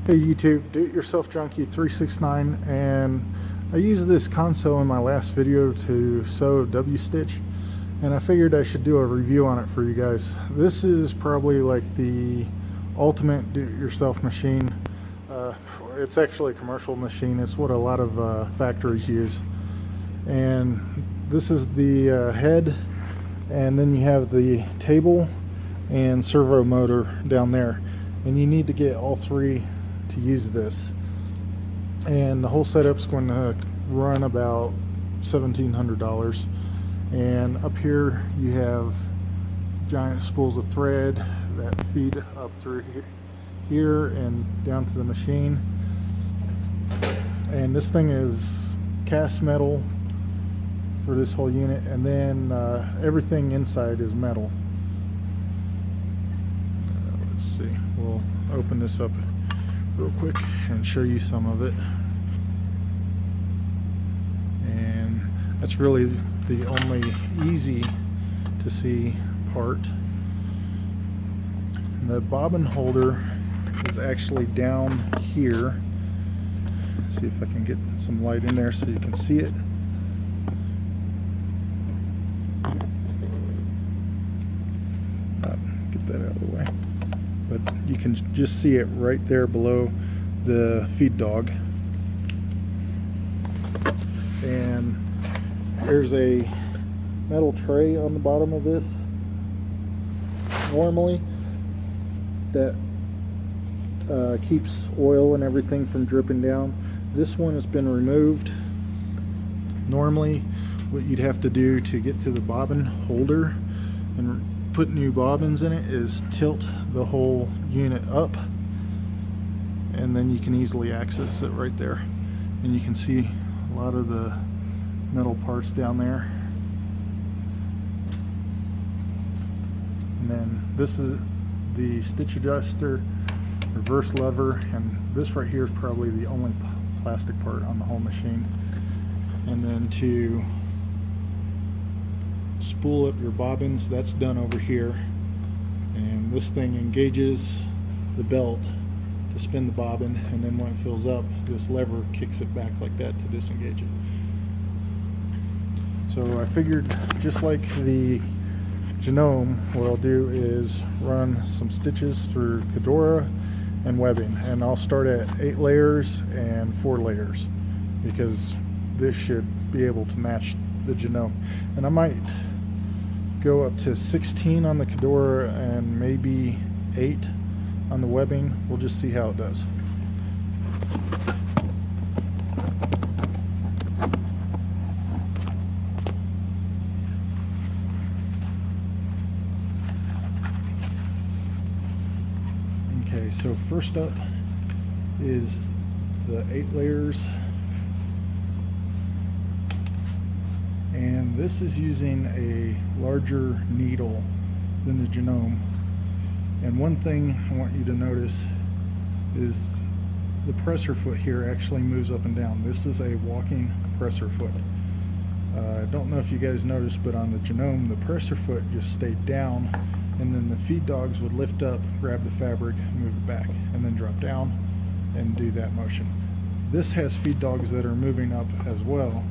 Hey YouTube, Do-It-Yourself Junkie 369, and I used this Consew in my last video to sew a W-stitch, and I figured I should do a review on it for you guys. This is probably like the ultimate do-it-yourself machine. It's actually a commercial machine. It's what a lot of factories use. And this is the head, and then you have the table and servo motor down there, and you need to get all three to use this, and the whole setup's going to run about $1,700. And up here you have giant spools of thread that feed up through here and down to the machine. And this thing is cast metal for this whole unit, and then everything inside is metal. Let's see, we'll open this up real quick and show you some of it. And that's really the only easy to see part. The bobbin holder is actually down here. Let's see if I can get some light in there so you can see it. Get that out of the way. But you can just see it right there below the feed dog. And there's a metal tray on the bottom of this normally that keeps oil and everything from dripping down. This one has been removed. Normally what you'd have to do to get to the bobbin holder and put new bobbins in it is tilt the whole unit up, and then you can easily access it right there, and you can see a lot of the metal parts down there. And then this is the stitch adjuster, reverse lever, and this right here is probably the only plastic part on the whole machine. And then to spool up your bobbins, that's done over here, and this thing engages the belt to spin the bobbin, and then when it fills up, this lever kicks it back like that to disengage it. So I figured, just like the Genome, what I'll do is run some stitches through Cordura and webbing, and I'll start at 8 layers and 4 layers because this should be able to match the Genome. And I might go up to 16 on the Cordura and maybe 8 on the webbing. We'll just see how it does. Okay, so first up is the 8 layers. And this is using a larger needle than the Genome. And one thing I want you to notice is the presser foot here actually moves up and down. This is a walking presser foot. I don't know if you guys noticed, but on the Genome, the presser foot just stayed down, and then the feed dogs would lift up, grab the fabric, move it back, and then drop down and do that motion. This has feed dogs that are moving up as well,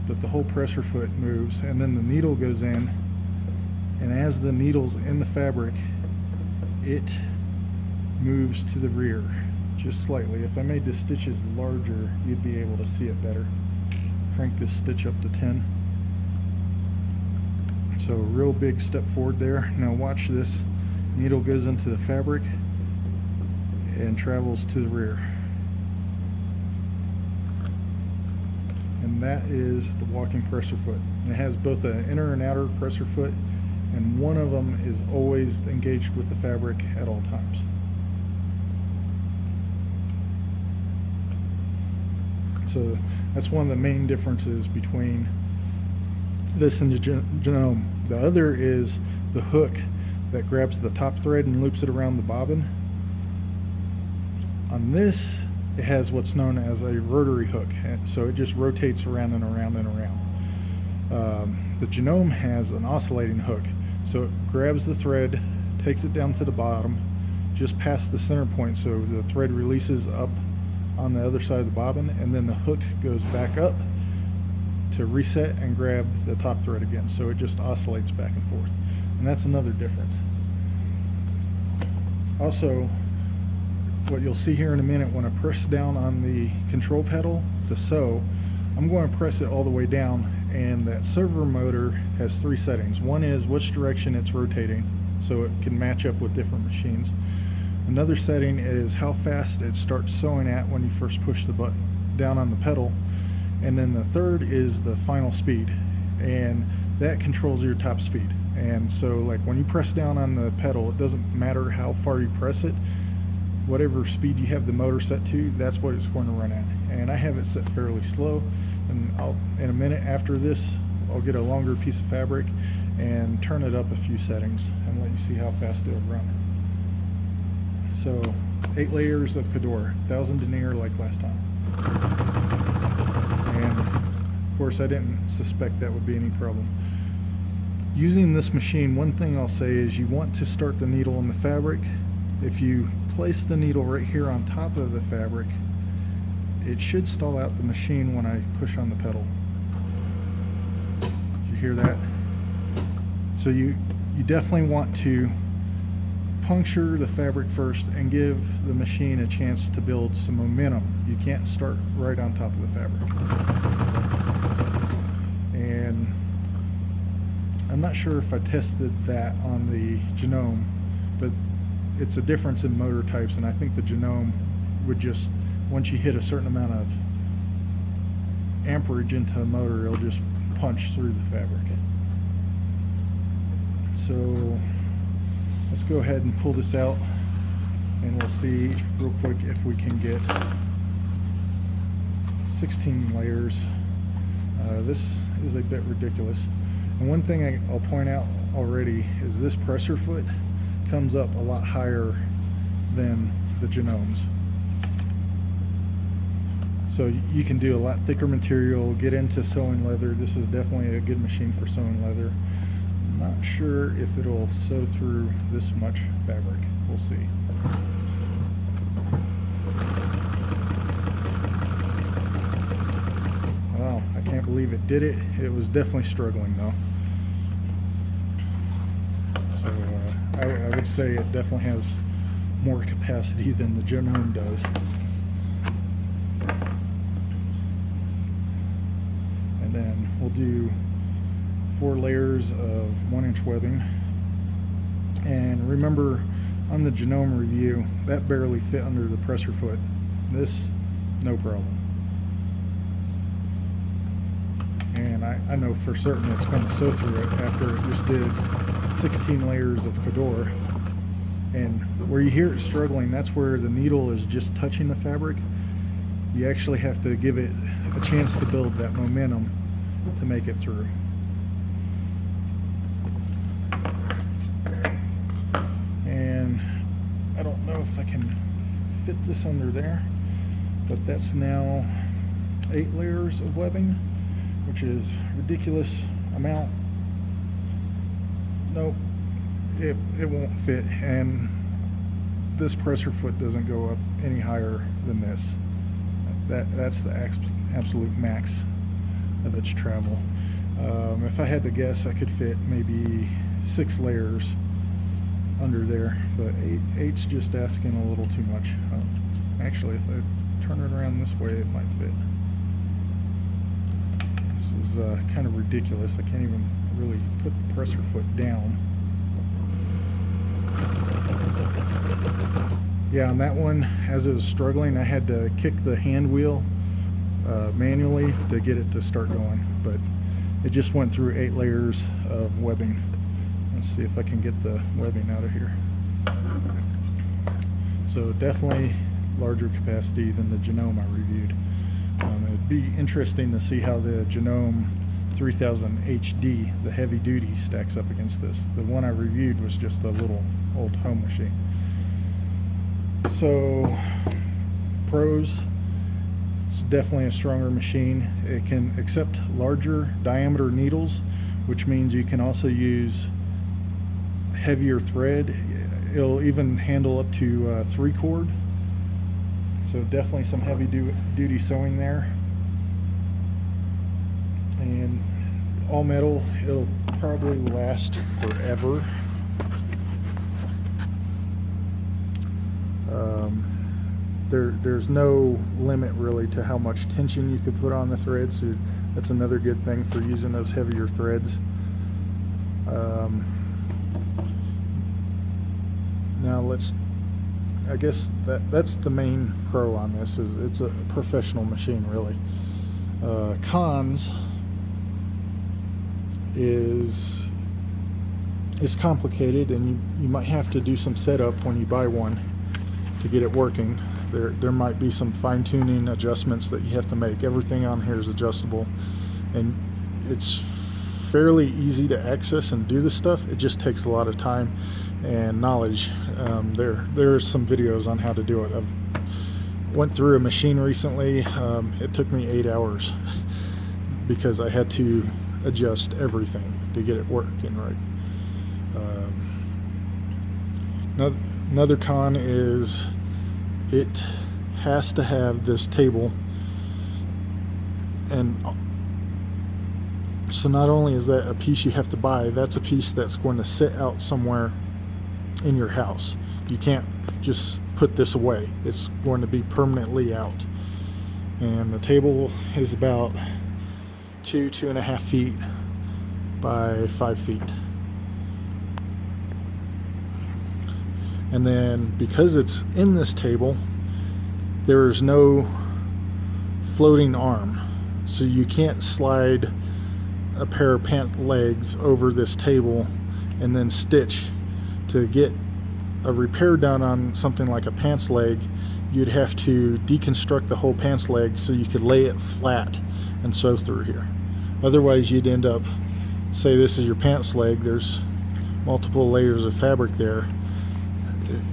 but the whole presser foot moves, and then the needle goes in, and as the needle's in the fabric, it moves to the rear just slightly. If I made the stitches larger, you'd be able to see it better. Crank this stitch up to 10. So a real big step forward there. Now watch this. Needle goes into the fabric and travels to the rear. And that is the walking presser foot. And it has both an inner and outer presser foot, and one of them is always engaged with the fabric at all times. So that's one of the main differences between this and the Genome. The other is the hook that grabs the top thread and loops it around the bobbin. On this, it has what's known as a rotary hook, so it just rotates around and around and around. The Genome has an oscillating hook, so it grabs the thread, takes it down to the bottom, just past the center point, so the thread releases up on the other side of the bobbin, and then the hook goes back up to reset and grab the top thread again, so it just oscillates back and forth. And that's another difference. Also, what you'll see here in a minute, when I press down on the control pedal to sew, I'm going to press it all the way down, and that servo motor has 3 settings. One is which direction it's rotating, so it can match up with different machines. Another setting is how fast it starts sewing at when you first push the button down on the pedal. And then the third is the final speed, and that controls your top speed. And so like when you press down on the pedal, it doesn't matter how far you press it, whatever speed you have the motor set to, that's what it's going to run at. And I have it set fairly slow, and in a minute after this, I'll get a longer piece of fabric and turn it up a few settings and let you see how fast it'll run. So 8 layers of Cordura, 1000 denier like last time. And of course I didn't suspect that would be any problem. Using this machine, one thing I'll say is you want to start the needle in the fabric. If you place the needle right here on top of the fabric, it should stall out the machine when I push on the pedal. Did you hear that? So you definitely want to puncture the fabric first and give the machine a chance to build some momentum. You can't start right on top of the fabric. And I'm not sure if I tested that on the Genome, but it's a difference in motor types, and I think the Genome would just, once you hit a certain amount of amperage into a motor, it'll just punch through the fabric. So let's go ahead and pull this out, and we'll see real quick if we can get 16 layers. This is a bit ridiculous. And one thing I'll point out already is this presser foot comes up a lot higher than the Genomes. So you can do a lot thicker material, get into sewing leather. This is definitely a good machine for sewing leather. I'm not sure if it'll sew through this much fabric. We'll see. Wow, I can't believe it did it. It was definitely struggling though. So I would say it definitely has more capacity than the Genome does. And then we'll do 4 layers of 1-inch webbing. And remember, on the Genome review, that barely fit under the presser foot. This, no problem. And I know for certain it's going to sew through it after it just did 16 layers of Cordura. And where you hear it struggling, that's where the needle is just touching the fabric. You actually have to give it a chance to build that momentum to make it through. And I don't know if I can fit this under there, but that's now 8 layers of webbing, which is a ridiculous amount. Nope, it won't fit, and this presser foot doesn't go up any higher than this. That's the absolute max of its travel. If I had to guess, I could fit maybe 6 layers under there, but 8's just asking a little too much. Actually, if I turn it around this way, it might fit. This is kind of ridiculous. I can't even really put the presser foot down. Yeah, on that one, as it was struggling, I had to kick the hand wheel manually to get it to start going, but it just went through 8 layers of webbing. Let's see if I can get the webbing out of here. So definitely larger capacity than the Genome I reviewed. It'd be interesting to see how the Genome 3000 HD, the heavy duty, stacks up against this. The one I reviewed was just a little old home machine. So pros, it's definitely a stronger machine. It can accept larger diameter needles, which means you can also use heavier thread. it'll even handle up to 3 cord. So definitely some heavy duty sewing there. And all metal, it'll probably last forever. There's no limit really to how much tension you could put on the thread, so that's another good thing for using those heavier threads. Now I guess that's the main pro on this, is it's a professional machine really. Cons is complicated, and you might have to do some setup when you buy one to get it working. There might be some fine-tuning adjustments that you have to make. Everything on here is adjustable, and it's fairly easy to access and do this stuff. It just takes a lot of time and knowledge. There are some videos on how to do it. I've went through a machine recently. It took me 8 hours because I had to adjust everything to get it working right. Another con is it has to have this table, and so not only is that a piece you have to buy, that's a piece that's going to sit out somewhere in your house. You can't just put this away. It's going to be permanently out. And the table is about 2.5 feet by 5 feet. And then because it's in this table, there is no floating arm, so you can't slide a pair of pant legs over this table and then stitch. To get a repair done on something like a pants leg, you'd have to deconstruct the whole pants leg so you could lay it flat and sew through here. Otherwise you'd end up, say this is your pants leg, there's multiple layers of fabric there.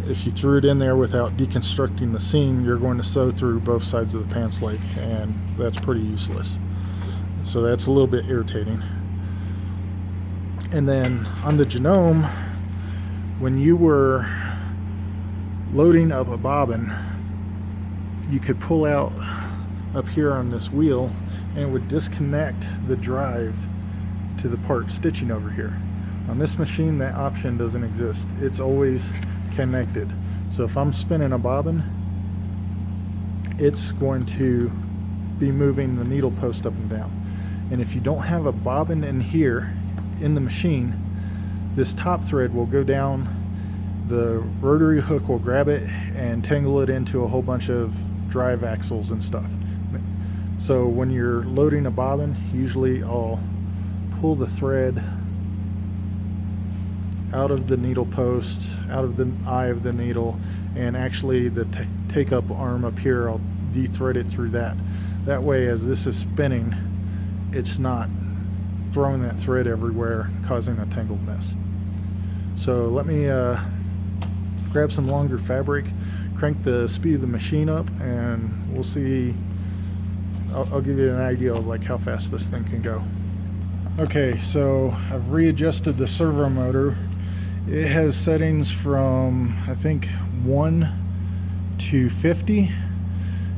If you threw it in there without deconstructing the seam, you're going to sew through both sides of the pants leg, and that's pretty useless. So that's a little bit irritating. And then on the Genome, when you were loading up a bobbin, you could pull out up here on this wheel, and it would disconnect the drive to the part stitching over here. On this machine, that option doesn't exist. It's always connected. So if I'm spinning a bobbin, it's going to be moving the needle post up and down. And if you don't have a bobbin in here in the machine, this top thread will go down, the rotary hook will grab it and tangle it into a whole bunch of drive axles and stuff. So when you're loading a bobbin, usually I'll pull the thread out of the needle post, out of the eye of the needle, and actually the take up arm up here, I'll de-thread it through that. That way, as this is spinning, it's not throwing that thread everywhere, causing a tangled mess. So let me grab some longer fabric, crank the speed of the machine up, and we'll see. I'll give you an idea of like how fast this thing can go. Okay, so I've readjusted the servo motor. It has settings from, I think, 1 to 50,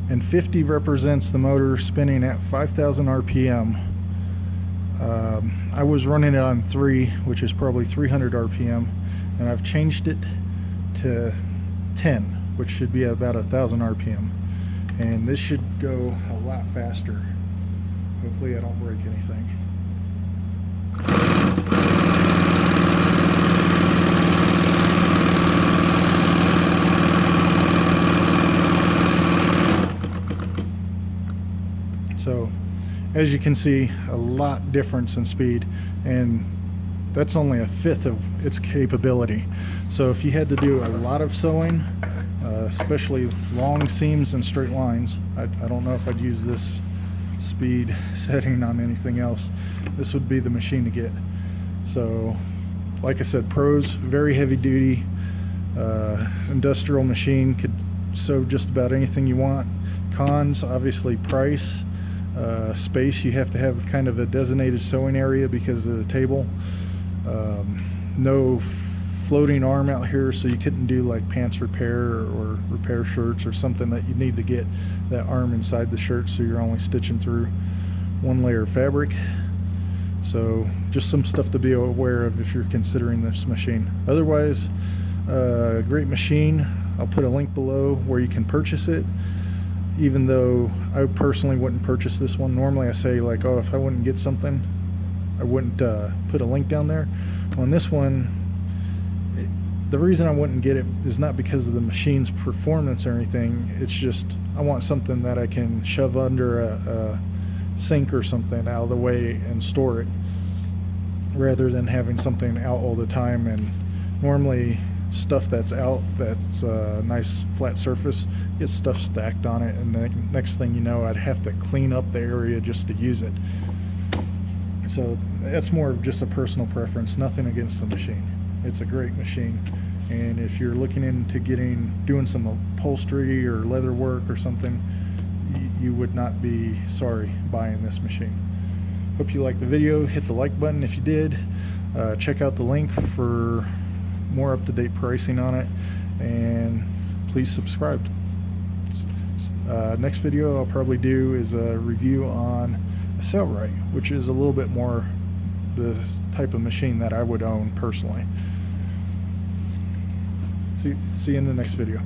and 50 represents the motor spinning at 5,000 RPM. I was running it on 3, which is probably 300 RPM, and I've changed it to 10, which should be about 1,000 RPM. And this should go a lot faster. Hopefully I don't break anything. So as you can see, a lot difference in speed, and that's only a fifth of its capability. So if you had to do a lot of sewing, especially long seams and straight lines, I don't know if I'd use this speed setting on anything else. This would be the machine to get. So like I said, pros, very heavy duty, industrial machine, could sew just about anything you want. Cons, obviously price, space. You have to have kind of a designated sewing area because of the table. No floating arm out here, so you couldn't do like pants repair or repair shirts or something that you need to get that arm inside the shirt, so you're only stitching through one layer of fabric. So just some stuff to be aware of if you're considering this machine. Otherwise, great machine. I'll put a link below where you can purchase it, even though I personally wouldn't purchase this one. Normally I say like, oh, if I wouldn't get something, I wouldn't put a link down there. On this one, the reason I wouldn't get it is not because of the machine's performance or anything. It's just I want something that I can shove under a sink or something out of the way and store it, rather than having something out all the time. And normally stuff that's out, that's a nice flat surface, gets stuff stacked on it, and the next thing you know, I'd have to clean up the area just to use it. So that's more of just a personal preference, nothing against the machine. It's a great machine, and if you're looking into doing some upholstery or leather work or something, you would not be sorry buying this machine. Hope you liked the video. Hit the like button if you did. Check out the link for more up-to-date pricing on it, and please subscribe. Next video I'll probably do is a review on a Sailrite, which is a little bit more the type of machine that I would own personally. See you in the next video.